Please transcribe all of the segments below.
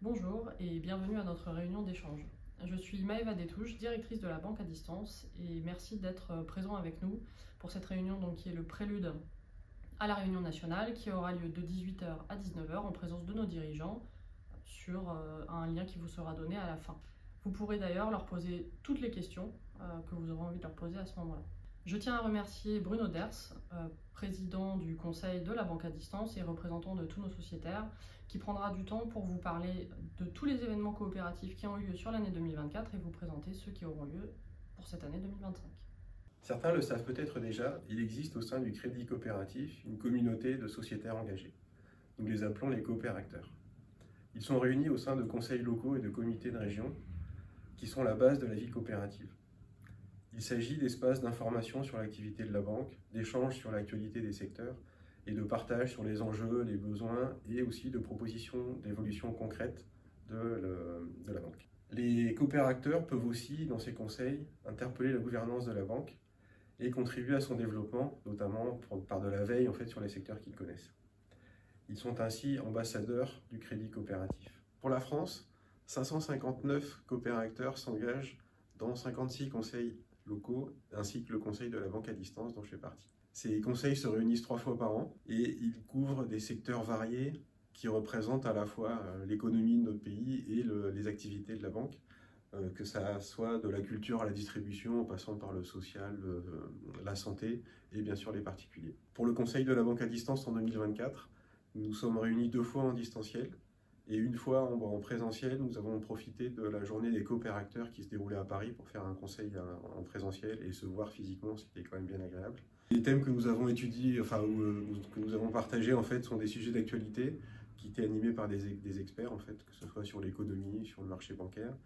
Bonjour et bienvenue à notre réunion d'échange. Je suis Maëva Détouche, directrice de la banque à distance et merci d'être présent avec nous pour cette réunion qui est le prélude à la réunion nationale qui aura lieu de 18h à 19h en présence de nos dirigeants sur un lien qui vous sera donné à la fin. Vous pourrez d'ailleurs leur poser toutes les questions que vous aurez envie de leur poser à ce moment-là. Je tiens à remercier Bruno Ders, président du conseil de la banque à distance et représentant de tous nos sociétaires, qui prendra du temps pour vous parler de tous les événements coopératifs qui ont eu lieu sur l'année 2024 et vous présenter ceux qui auront lieu pour cette année 2025. Certains le savent peut-être déjà, il existe au sein du Crédit Coopératif une communauté de sociétaires engagés. Nous les appelons les coopéracteurs. Ils sont réunis au sein de conseils locaux et de comités de région qui sont la base de la vie coopérative. Il s'agit d'espaces d'information sur l'activité de la banque, d'échanges sur l'actualité des secteurs et de partage sur les enjeux, les besoins et aussi de propositions d'évolution concrètes de la banque. Les coopéracteurs peuvent aussi, dans ces conseils, interpeller la gouvernance de la banque et contribuer à son développement, notamment par de la veille sur les secteurs qu'ils connaissent. Ils sont ainsi ambassadeurs du crédit coopératif. Pour la France, 559 coopéracteurs s'engagent dans 56 conseils locaux, ainsi que le conseil de la banque à distance dont je fais partie. Ces conseils se réunissent 3 fois par an et ils couvrent des secteurs variés qui représentent à la fois l'économie de notre pays et les activités de la banque, que ça soit de la culture à la distribution, en passant par le social, la santé et bien sûr les particuliers. Pour le conseil de la banque à distance en 2024, nous sommes réunis 2 fois en distanciel et une fois en présentiel. Nous avons profité de la journée des coopéracteurs qui se déroulait à Paris pour faire un conseil en présentiel et se voir physiquement, c'était quand même bien agréable. Les thèmes que nous avons étudiés, que nous avons partagés sont des sujets d'actualité qui étaient animés par des experts que ce soit sur l'économie, sur le marché bancaire,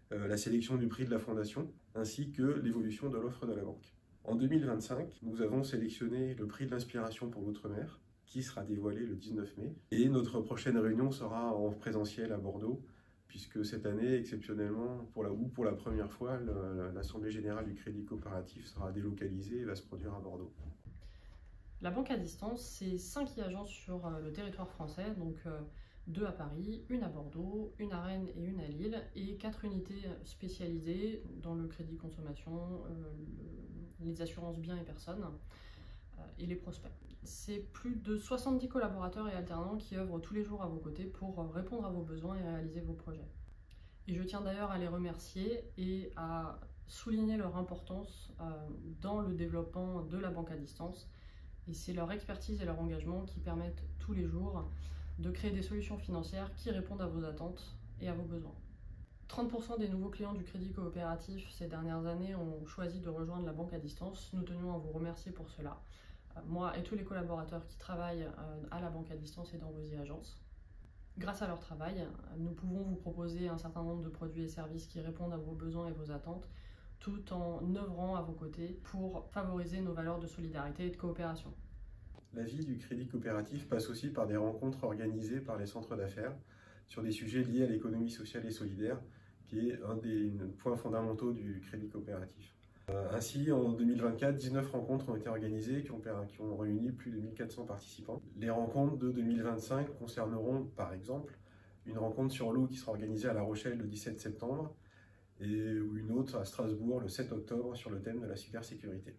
la sélection du prix de la fondation, ainsi que l'évolution de l'offre de la banque. En 2025, nous avons sélectionné le prix de l'inspiration pour l'outre-mer, qui sera dévoilé le 19 mai. Et notre prochaine réunion sera en présentiel à Bordeaux, puisque cette année, exceptionnellement, pour la première fois, l'Assemblée Générale du Crédit Coopératif sera délocalisée et va se produire à Bordeaux. La banque à distance, c'est 5 agences sur le territoire français, donc 2 à Paris, une à Bordeaux, une à Rennes et une à Lille, et 4 unités spécialisées dans le crédit consommation, les assurances biens et personnes, et les prospects. C'est plus de 70 collaborateurs et alternants qui œuvrent tous les jours à vos côtés pour répondre à vos besoins et réaliser vos projets. Et je tiens d'ailleurs à les remercier et à souligner leur importance dans le développement de la banque à distance. Et c'est leur expertise et leur engagement qui permettent tous les jours de créer des solutions financières qui répondent à vos attentes et à vos besoins. 30% des nouveaux clients du crédit coopératif ces dernières années ont choisi de rejoindre la banque à distance. Nous tenions à vous remercier pour cela. Moi et tous les collaborateurs qui travaillent à la banque à distance et dans vos e-agences. Grâce à leur travail, nous pouvons vous proposer un certain nombre de produits et services qui répondent à vos besoins et vos attentes, tout en œuvrant à vos côtés pour favoriser nos valeurs de solidarité et de coopération. La vie du crédit coopératif passe aussi par des rencontres organisées par les centres d'affaires sur des sujets liés à l'économie sociale et solidaire, qui est un des points fondamentaux du crédit coopératif. Ainsi, en 2024, 19 rencontres ont été organisées qui ont réuni plus de 1400 participants. Les rencontres de 2025 concerneront, par exemple, une rencontre sur l'eau qui sera organisée à La Rochelle le 17 septembre et une autre à Strasbourg le 7 octobre sur le thème de la cybersécurité.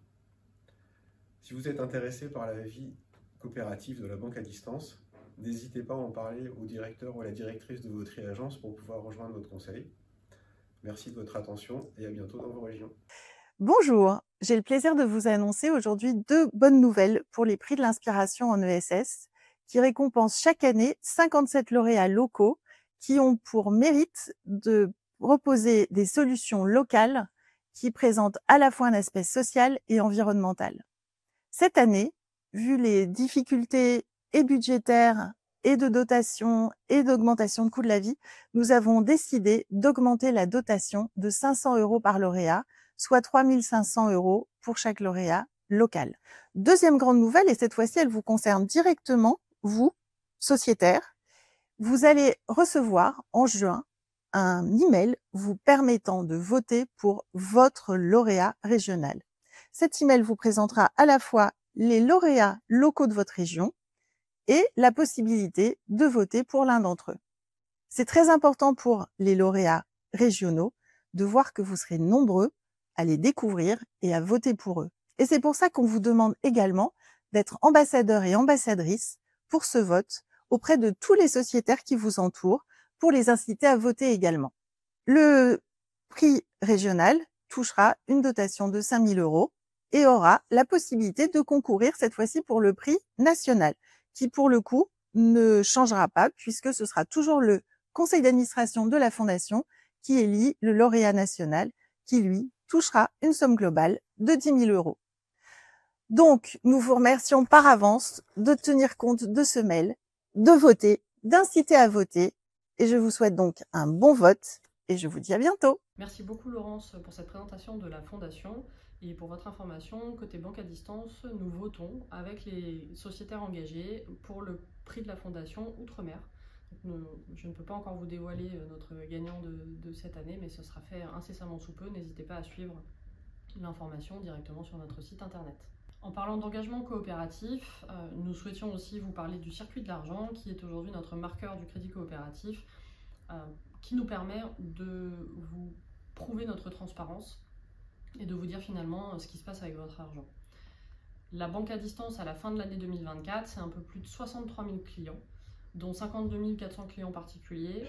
Si vous êtes intéressé par la vie coopérative de la banque à distance, n'hésitez pas à en parler au directeur ou à la directrice de votre e-agence pour pouvoir rejoindre notre conseil. Merci de votre attention et à bientôt dans vos régions. Bonjour, j'ai le plaisir de vous annoncer aujourd'hui 2 bonnes nouvelles pour les prix de l'inspiration en ESS, qui récompensent chaque année 57 lauréats locaux qui ont pour mérite de proposer des solutions locales qui présentent à la fois un aspect social et environnemental. Cette année, vu les difficultés et budgétaires et de dotation et d'augmentation de coût de la vie, nous avons décidé d'augmenter la dotation de 500 € par lauréat, soit 3 500 € pour chaque lauréat local. Deuxième grande nouvelle, et cette fois-ci, elle vous concerne directement, vous, sociétaires. Vous allez recevoir en juin un email vous permettant de voter pour votre lauréat régional. Cet email vous présentera à la fois les lauréats locaux de votre région et la possibilité de voter pour l'un d'entre eux. C'est très important pour les lauréats régionaux de voir que vous serez nombreux à les découvrir et à voter pour eux. Et c'est pour ça qu'on vous demande également d'être ambassadeur et ambassadrice pour ce vote auprès de tous les sociétaires qui vous entourent pour les inciter à voter également. Le prix régional touchera une dotation de 5 000 € et aura la possibilité de concourir cette fois-ci pour le prix national, qui pour le coup ne changera pas puisque ce sera toujours le conseil d'administration de la fondation qui élit le lauréat national qui, lui, touchera une somme globale de 10 000 €. Donc, nous vous remercions par avance de tenir compte de ce mail, de voter, d'inciter à voter et je vous souhaite donc un bon vote et je vous dis à bientôt. Merci beaucoup Laurence pour cette présentation de la Fondation et pour votre information, côté banque à distance, nous votons avec les sociétaires engagés pour le prix de la Fondation Outre-mer. Je ne peux pas encore vous dévoiler notre gagnant de cette année, mais ce sera fait incessamment sous peu. N'hésitez pas à suivre l'information directement sur notre site internet. En parlant d'engagement coopératif, nous souhaitions aussi vous parler du circuit de l'argent, qui est aujourd'hui notre marqueur du crédit coopératif, qui nous permet de vous prouver notre transparence et de vous dire finalement ce qui se passe avec votre argent. La banque à distance à la fin de l'année 2024, c'est un peu plus de 63 000 clients, dont 52 400 clients particuliers,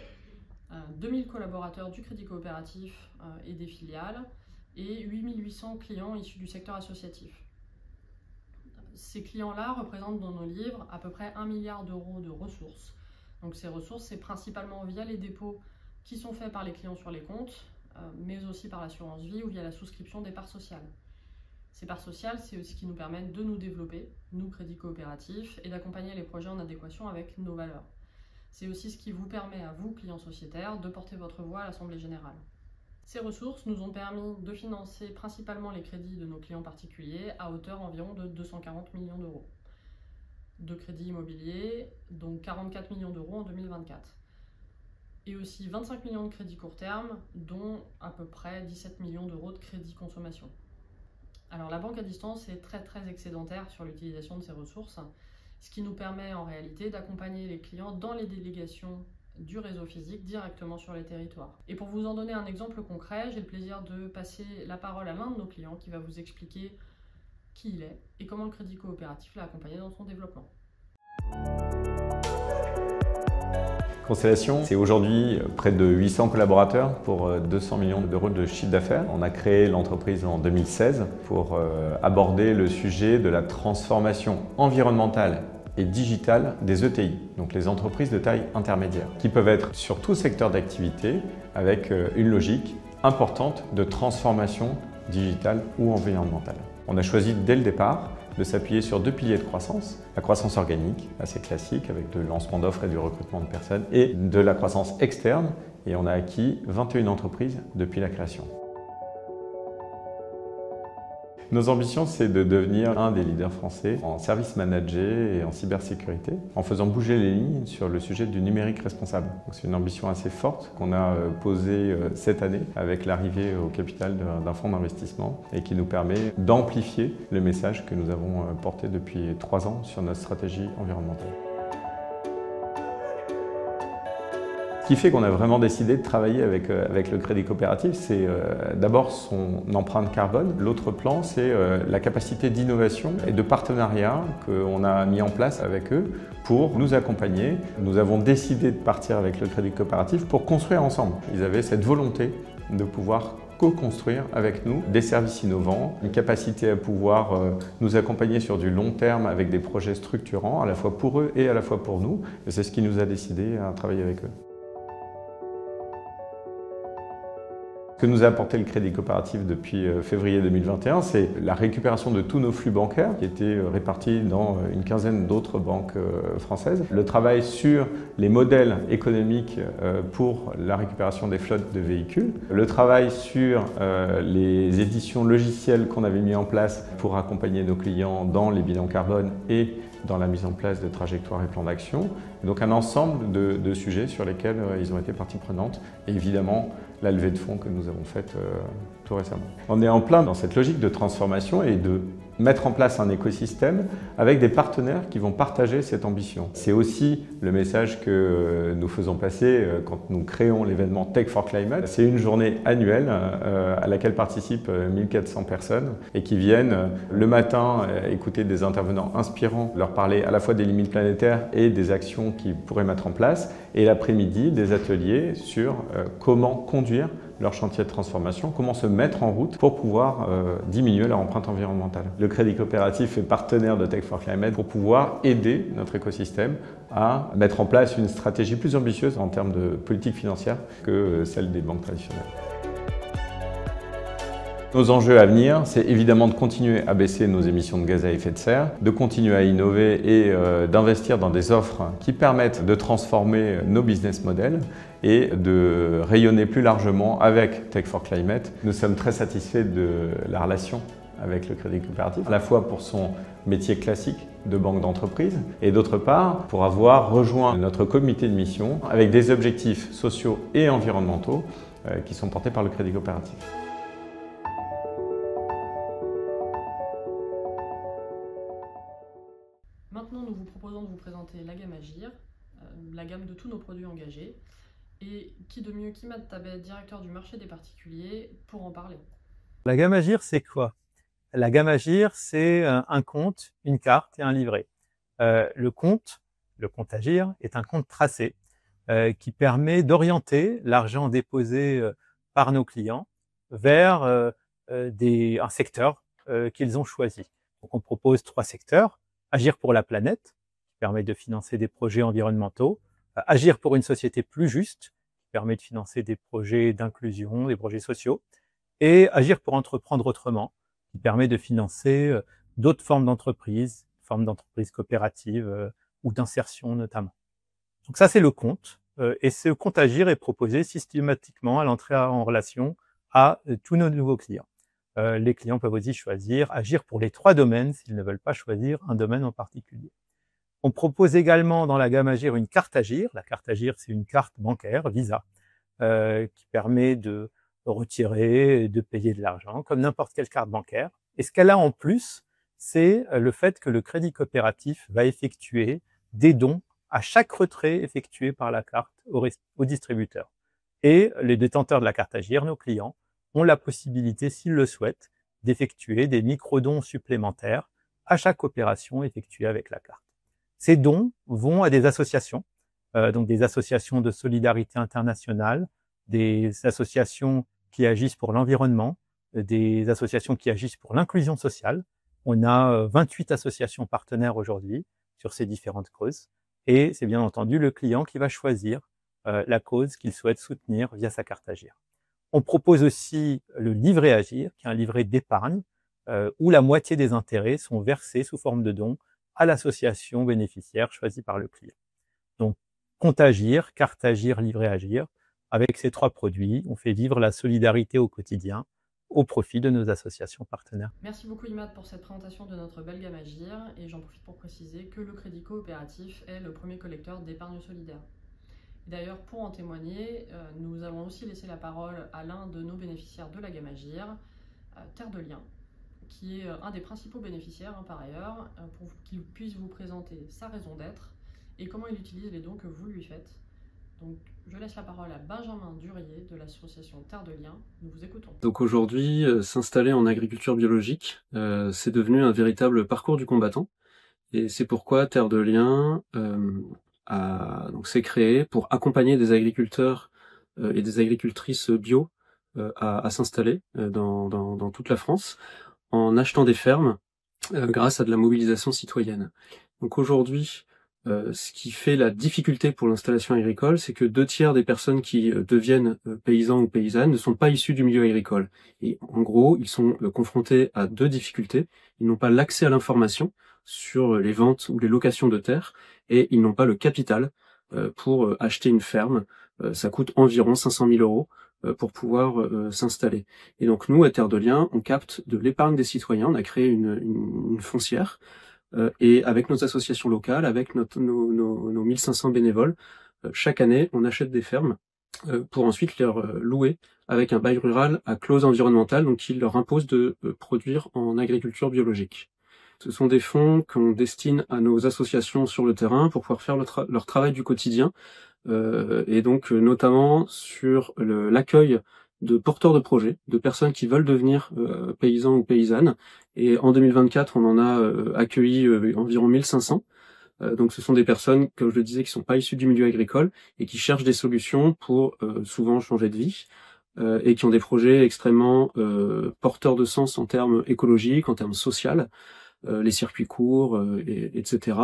2 000 collaborateurs du crédit coopératif et des filiales, et 8 800 clients issus du secteur associatif. Ces clients-là représentent dans nos livres à peu près 1 milliard d'euros de ressources. Donc ces ressources, c'est principalement via les dépôts qui sont faits par les clients sur les comptes, mais aussi par l'assurance vie ou via la souscription des parts sociales. Ces parts sociales, c'est aussi ce qui nous permet de nous développer, nous, crédit coopératif, et d'accompagner les projets en adéquation avec nos valeurs. C'est aussi ce qui vous permet à vous, clients sociétaires, de porter votre voix à l'Assemblée générale. Ces ressources nous ont permis de financer principalement les crédits de nos clients particuliers à hauteur environ de 240 millions d'euros. De crédits immobiliers, donc 44 millions d'euros en 2024. Et aussi 25 millions de crédits court terme, dont à peu près 17 millions d'euros de crédits consommation. Alors la banque à distance est très excédentaire sur l'utilisation de ces ressources, ce qui nous permet en réalité d'accompagner les clients dans les délégations du réseau physique directement sur les territoires. Et pour vous en donner un exemple concret, j'ai le plaisir de passer la parole à l'un de nos clients qui va vous expliquer qui il est et comment le crédit coopératif l'a accompagné dans son développement. Constellation, c'est aujourd'hui près de 800 collaborateurs pour 200 millions d'euros de chiffre d'affaires. On a créé l'entreprise en 2016 pour aborder le sujet de la transformation environnementale et digitale des ETI, donc les entreprises de taille intermédiaire, qui peuvent être sur tout secteur d'activité avec une logique importante de transformation digitale ou environnementale. On a choisi dès le départ de s'appuyer sur deux piliers de croissance, la croissance organique, assez classique avec le lancement d'offres et du recrutement de personnes, et de la croissance externe, et on a acquis 21 entreprises depuis la création. Nos ambitions, c'est de devenir un des leaders français en service managé et en cybersécurité, en faisant bouger les lignes sur le sujet du numérique responsable. C'est une ambition assez forte qu'on a posée cette année avec l'arrivée au capital d'un fonds d'investissement et qui nous permet d'amplifier le message que nous avons porté depuis 3 ans sur notre stratégie environnementale. Ce qui fait qu'on a vraiment décidé de travailler avec le crédit coopératif, c'est d'abord son empreinte carbone. L'autre plan, c'est la capacité d'innovation et de partenariat qu'on a mis en place avec eux pour nous accompagner. Nous avons décidé de partir avec le crédit coopératif pour construire ensemble. Ils avaient cette volonté de pouvoir co-construire avec nous des services innovants, une capacité à pouvoir nous accompagner sur du long terme avec des projets structurants, à la fois pour eux et à la fois pour nous. Et c'est ce qui nous a décidé à travailler avec eux. Ce que nous a apporté le crédit coopératif depuis février 2021, c'est la récupération de tous nos flux bancaires qui étaient répartis dans une quinzaine d'autres banques françaises. Le travail sur les modèles économiques pour la récupération des flottes de véhicules. Le travail sur les éditions logicielles qu'on avait mis en place pour accompagner nos clients dans les bilans carbone et dans la mise en place de trajectoires et plans d'action. Donc un ensemble de sujets sur lesquels ils ont été partie prenante et évidemment la levée de fonds que nous avons faite tout récemment. On est en plein dans cette logique de transformation et de mettre en place un écosystème avec des partenaires qui vont partager cette ambition. C'est aussi le message que nous faisons passer quand nous créons l'événement Tech for Climate. C'est une journée annuelle à laquelle participent 1400 personnes et qui viennent le matin écouter des intervenants inspirants, leur parler à la fois des limites planétaires et des actions qu'ils pourraient mettre en place, et l'après-midi des ateliers sur comment conduire leur chantier de transformation, comment se mettre en route pour pouvoir diminuer leur empreinte environnementale. Le Crédit Coopératif est partenaire de Tech for Climate pour pouvoir aider notre écosystème à mettre en place une stratégie plus ambitieuse en termes de politique financière que celle des banques traditionnelles. Nos enjeux à venir, c'est évidemment de continuer à baisser nos émissions de gaz à effet de serre, de continuer à innover et d'investir dans des offres qui permettent de transformer nos business models et de rayonner plus largement avec Tech for Climate. Nous sommes très satisfaits de la relation avec le Crédit Coopératif, à la fois pour son métier classique de banque d'entreprise et d'autre part pour avoir rejoint notre comité de mission avec des objectifs sociaux et environnementaux qui sont portés par le Crédit Coopératif. Maintenant, nous vous proposons de vous présenter la gamme Agir, la gamme de tous nos produits engagés. Et qui de mieux qu'Imad Tabet, directeur du marché des particuliers, pour en parler. La gamme Agir, c'est quoi? La gamme Agir, c'est un compte, une carte et un livret. Le compte Agir, est un compte tracé qui permet d'orienter l'argent déposé par nos clients vers un secteur qu'ils ont choisi. Donc on propose 3 secteurs. Agir pour la planète, qui permet de financer des projets environnementaux. Agir pour une société plus juste, qui permet de financer des projets d'inclusion, des projets sociaux. Et Agir pour entreprendre autrement, qui permet de financer d'autres formes d'entreprises coopératives ou d'insertion notamment. Donc ça, c'est le compte. Et ce compte Agir est proposé systématiquement à l'entrée en relation à tous nos nouveaux clients. Les clients peuvent aussi choisir Agir pour les 3 domaines s'ils ne veulent pas choisir un domaine en particulier. On propose également dans la gamme Agir une carte Agir. La carte Agir, c'est une carte bancaire, Visa, qui permet de retirer et de payer de l'argent comme n'importe quelle carte bancaire. Et ce qu'elle a en plus, c'est le fait que le Crédit Coopératif va effectuer des dons à chaque retrait effectué par la carte au distributeur. Et les détenteurs de la carte Agir, nos clients, ont la possibilité, s'ils le souhaitent, d'effectuer des micro-dons supplémentaires à chaque opération effectuée avec la carte. Ces dons vont à des associations, donc des associations de solidarité internationale, des associations qui agissent pour l'environnement, des associations qui agissent pour l'inclusion sociale. On a 28 associations partenaires aujourd'hui sur ces différentes causes. Et c'est bien entendu le client qui va choisir la cause qu'il souhaite soutenir via sa carte Agir. On propose aussi le livret Agir, qui est un livret d'épargne, où la moitié des intérêts sont versés sous forme de dons à l'association bénéficiaire choisie par le client. Donc, compte Agir, carte Agir, livret Agir. Avec ces 3 produits, on fait vivre la solidarité au quotidien au profit de nos associations partenaires. Merci beaucoup Imad pour cette présentation de notre belle gamme Agir et j'en profite pour préciser que le Crédit Coopératif est le premier collecteur d'épargne solidaire. D'ailleurs, pour en témoigner, nous avons aussi laissé la parole à l'un de nos bénéficiaires de la gamme Agir, Terre de Liens, qui est un des principaux bénéficiaires par ailleurs, pour qu'il puisse vous présenter sa raison d'être et comment il utilise les dons que vous lui faites. Donc, je laisse la parole à Benjamin Durier de l'association Terre de Liens. Nous vous écoutons. Donc aujourd'hui, s'installer en agriculture biologique, c'est devenu un véritable parcours du combattant. Et c'est pourquoi Terre de Liens s'est créé pour accompagner des agriculteurs et des agricultrices bio à s'installer dans toute la France en achetant des fermes grâce à de la mobilisation citoyenne. Donc aujourd'hui, ce qui fait la difficulté pour l'installation agricole, c'est que 2/3 des personnes qui deviennent paysans ou paysannes ne sont pas issues du milieu agricole. Et en gros, ils sont confrontés à 2 difficultés. Ils n'ont pas l'accès à l'information sur les ventes ou les locations de terres et ils n'ont pas le capital pour acheter une ferme. Ça coûte environ 500 000 € pour pouvoir s'installer. Et donc nous, à Terre de Liens, on capte de l'épargne des citoyens. On a créé une foncière et avec nos associations locales, avec nos 1500 bénévoles, chaque année, on achète des fermes pour ensuite leur louer avec un bail rural à clause environnementale, donc qui leur impose de produire en agriculture biologique. Ce sont des fonds qu'on destine à nos associations sur le terrain pour pouvoir faire leur travail du quotidien, et donc notamment sur l'accueil de porteurs de projets, de personnes qui veulent devenir paysans ou paysannes. Et en 2024, on en a accueilli environ 1500. Donc ce sont des personnes, comme je le disais, qui sont pas issues du milieu agricole et qui cherchent des solutions pour souvent changer de vie, et qui ont des projets extrêmement porteurs de sens en termes écologiques, en termes sociaux, les circuits courts, etc.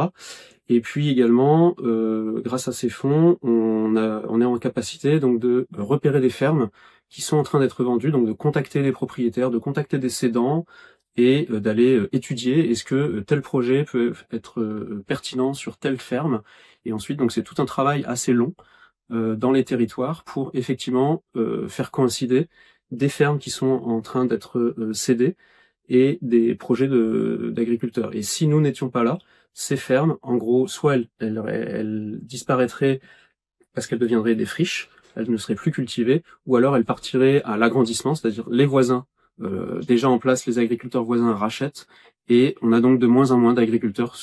Et puis également, grâce à ces fonds, on est en capacité donc de repérer des fermes qui sont en train d'être vendues, donc de contacter les propriétaires, de contacter des cédants, et d'aller étudier est-ce que tel projet peut être pertinent sur telle ferme. Et ensuite, donc c'est tout un travail assez long dans les territoires pour effectivement faire coïncider des fermes qui sont en train d'être cédées et des projets d'agriculteurs. Et si nous n'étions pas là, ces fermes, en gros, soit elles disparaîtraient parce qu'elles deviendraient des friches, elles ne seraient plus cultivées, ou alors elles partiraient à l'agrandissement, c'est-à-dire les voisins déjà en place, les agriculteurs voisins rachètent, et on a donc de moins en moins d'agriculteurs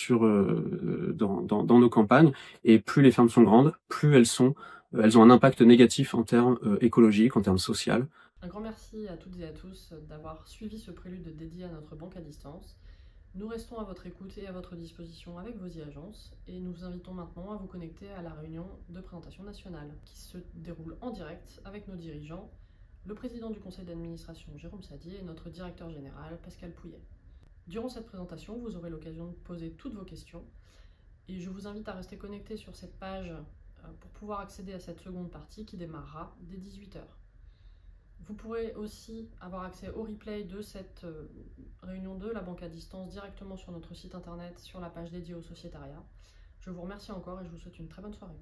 dans nos campagnes. Et plus les fermes sont grandes, plus elles ont un impact négatif en termes écologiques, en termes sociaux. Un grand merci à toutes et à tous d'avoir suivi ce prélude dédié à notre banque à distance. Nous restons à votre écoute et à votre disposition avec vos e-agences, et nous vous invitons maintenant à vous connecter à la réunion de présentation nationale qui se déroule en direct avec nos dirigeants, le président du conseil d'administration Jérôme Sadier et notre directeur général Pascal Pouillet. Durant cette présentation, vous aurez l'occasion de poser toutes vos questions, et je vous invite à rester connecté sur cette page pour pouvoir accéder à cette seconde partie qui démarrera dès 18 h. Vous pourrez aussi avoir accès au replay de cette réunion de la banque à distance directement sur notre site internet, sur la page dédiée au sociétariat. Je vous remercie encore et je vous souhaite une très bonne soirée.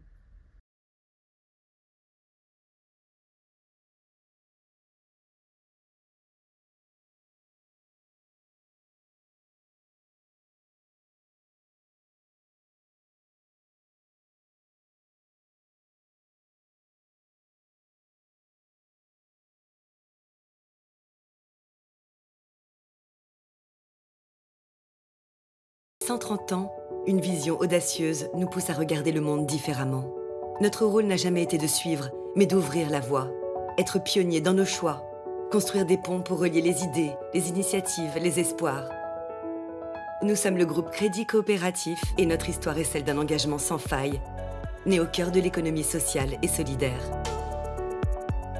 « 130 ans, une vision audacieuse nous pousse à regarder le monde différemment. Notre rôle n'a jamais été de suivre, mais d'ouvrir la voie, être pionnier dans nos choix, construire des ponts pour relier les idées, les initiatives, les espoirs. Nous sommes le groupe Crédit Coopératif et notre histoire est celle d'un engagement sans faille, né au cœur de l'économie sociale et solidaire.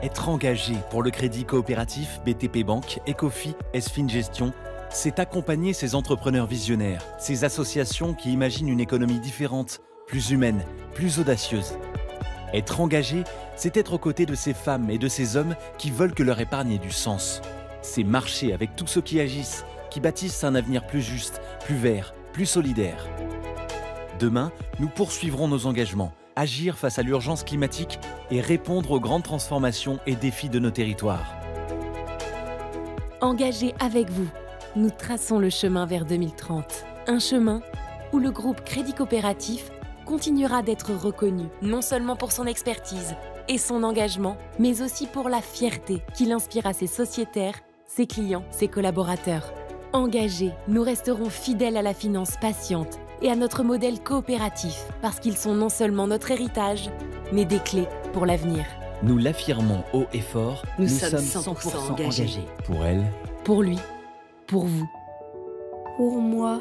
Être engagé pour le Crédit Coopératif, BTP Banque, Ecofi, Esfin Gestion, c'est accompagner ces entrepreneurs visionnaires, ces associations qui imaginent une économie différente, plus humaine, plus audacieuse. Être engagé, c'est être aux côtés de ces femmes et de ces hommes qui veulent que leur épargne ait du sens. C'est marcher avec tous ceux qui agissent, qui bâtissent un avenir plus juste, plus vert, plus solidaire. Demain, nous poursuivrons nos engagements, agir face à l'urgence climatique et répondre aux grandes transformations et défis de nos territoires. Engagés avec vous, nous traçons le chemin vers 2030. Un chemin où le groupe Crédit Coopératif continuera d'être reconnu, non seulement pour son expertise et son engagement, mais aussi pour la fierté qu'il inspire à ses sociétaires, ses clients, ses collaborateurs. Engagés, nous resterons fidèles à la finance patiente et à notre modèle coopératif, parce qu'ils sont non seulement notre héritage, mais des clés pour l'avenir. Nous l'affirmons haut et fort, nous sommes 100% engagés. Pour elle, pour lui, pour vous. Pour moi.